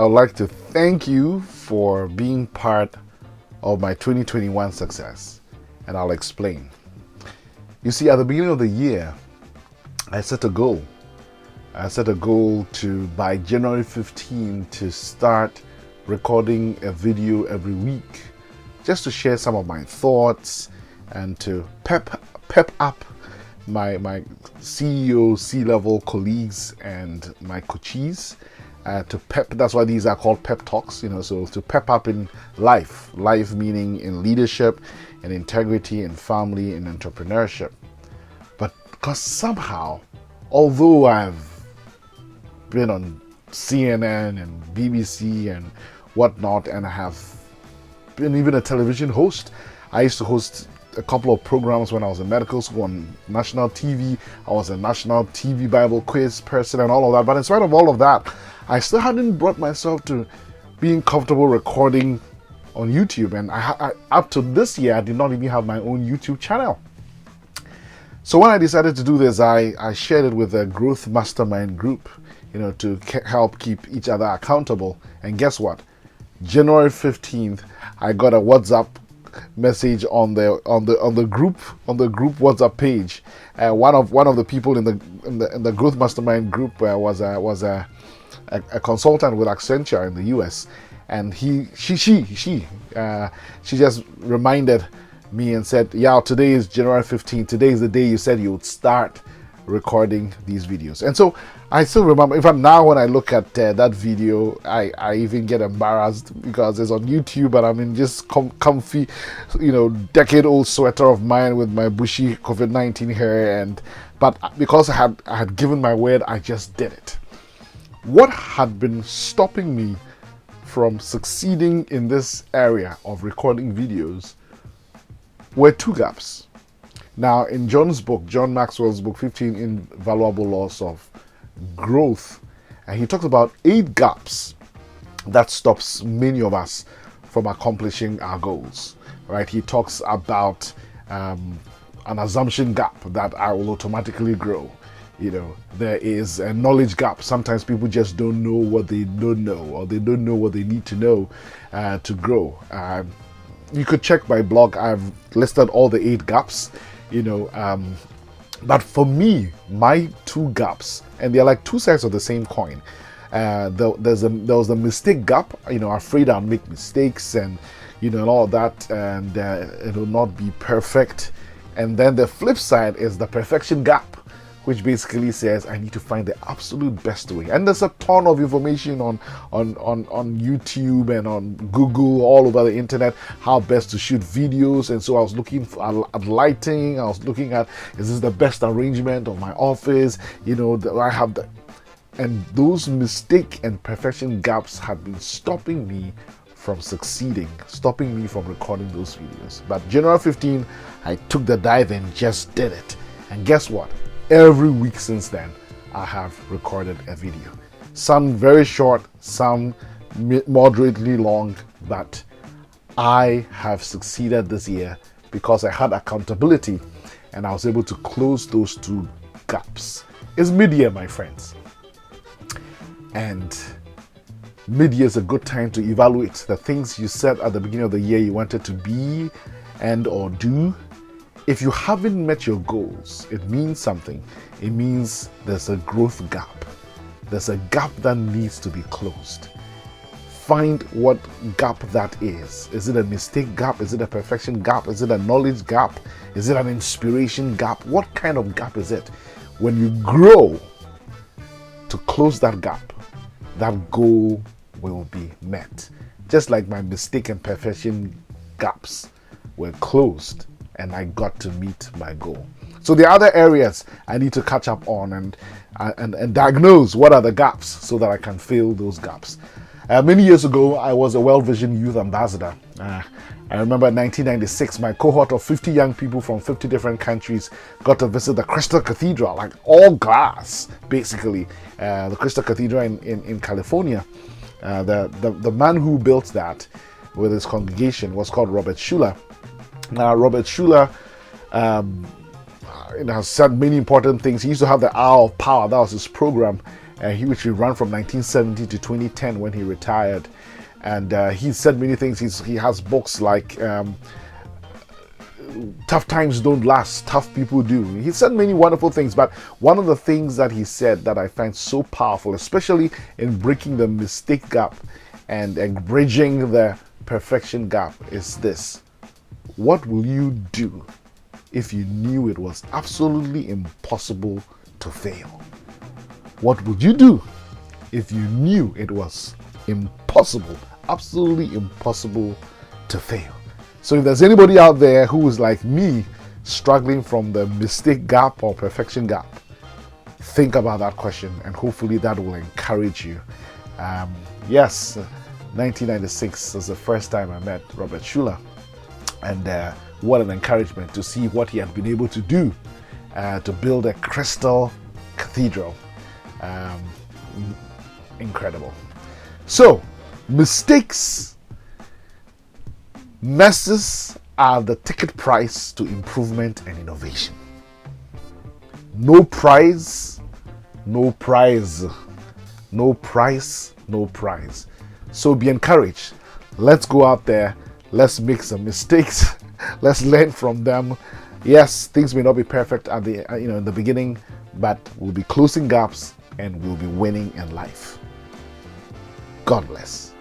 would like to thank you for being part of my 2021 success, and I'll explain. You see, at the beginning of the year, I set a goal. I set a goal to, by January 15, to start recording a video every week, just to share some of my thoughts and to pep up my CEO, C-level colleagues and my coachees. That's why these are called pep talks, so to pep up in life meaning in leadership, in integrity, in family, in entrepreneurship. But because somehow, although I've been on CNN and BBC and whatnot, and I have been even a television host, I used to host a couple of programs when I was in medical school on national TV. I was a national TV Bible quiz person and all of that. But in spite of all of that, I still hadn't brought myself to being comfortable recording on YouTube. And I up to this year, I did not even have my own YouTube channel. So when I decided to do this, I shared it with a growth mastermind group, to help keep each other accountable. And guess what? January 15th, I got a WhatsApp message on the group WhatsApp page. One of the people in the growth mastermind group was a consultant with Accenture in the US, and she just reminded me and said, "Yeah, today is January 15th. Today is the day you said you would start recording these videos." And so I still remember. In fact, now when I look at that video, I even get embarrassed because it's on YouTube and I'm in just comfy, decade-old sweater of mine with my bushy COVID-19 hair. But because I had given my word, I just did it. What had been stopping me from succeeding in this area of recording videos were two gaps. Now, in John Maxwell's book, 15 Invaluable Laws of Growth, and he talks about 8 gaps that stops many of us from accomplishing our goals, right? He talks about an assumption gap that I will automatically grow. There is a knowledge gap. Sometimes people just don't know what they don't know, or they don't know what they need to know to grow. You could check my blog. I've listed all the 8 gaps, but for me, my 2 gaps, and they're like 2 sides of the same coin. There was the mistake gap, afraid I'll make mistakes and, and all that, and it will not be perfect. And then the flip side is the perfection gap, which basically says I need to find the absolute best way. And there's a ton of information on YouTube and on Google, all over the internet, how best to shoot videos. And so I was looking at lighting. I was looking at, is this the best arrangement of my office? I have the, and those mistake and perfection gaps have been stopping me from succeeding, stopping me from recording those videos. But January 15, I took the dive and just did it. And guess what? Every week since then, I have recorded a video. Some very short, some moderately long, but I have succeeded this year because I had accountability and I was able to close those 2 gaps. It's mid-year, my friends. And mid-year is a good time to evaluate the things you said at the beginning of the year you wanted to be and or do. If you haven't met your goals, it means something. It means there's a growth gap. There's a gap that needs to be closed. Find what gap that is. Is it a mistake gap? Is it a perfection gap? Is it a knowledge gap? Is it an inspiration gap? What kind of gap is it? When you grow to close that gap, that goal will be met. Just like my mistake and perfection gaps were closed, and I got to meet my goal. So the other areas I need to catch up on and diagnose what are the gaps so that I can fill those gaps. Many years ago, I was a World Vision Youth Ambassador. I remember in 1996, my cohort of 50 young people from 50 different countries got to visit the Crystal Cathedral, like all glass, basically. The Crystal Cathedral in California. The man who built that with his congregation was called Robert Schuller. Now, Robert Schuller has said many important things. He used to have the Hour of Power. That was his program. which he ran from 1970 to 2010 when he retired. And he said many things. He has books like Tough Times Don't Last, Tough People Do. He said many wonderful things, but one of the things that he said that I find so powerful, especially in breaking the mistake gap and bridging the perfection gap, is this: what will you do if you knew it was absolutely impossible to fail? What would you do if you knew it was impossible, absolutely impossible to fail? So if there's anybody out there who is like me, struggling from the mistake gap or perfection gap, think about that question, and hopefully that will encourage you. Yes, 1996 was the first time I met Robert Schuller, and what an encouragement to see what he had been able to do to build a crystal cathedral. Incredible. So, messes are the ticket price to improvement and innovation. No prize, no prize. No price, no prize. So be encouraged. Let's go out there. Let's make some mistakes. Let's learn from them. Yes, things may not be perfect at the in the beginning, but we'll be closing gaps and we'll be winning in life. God bless.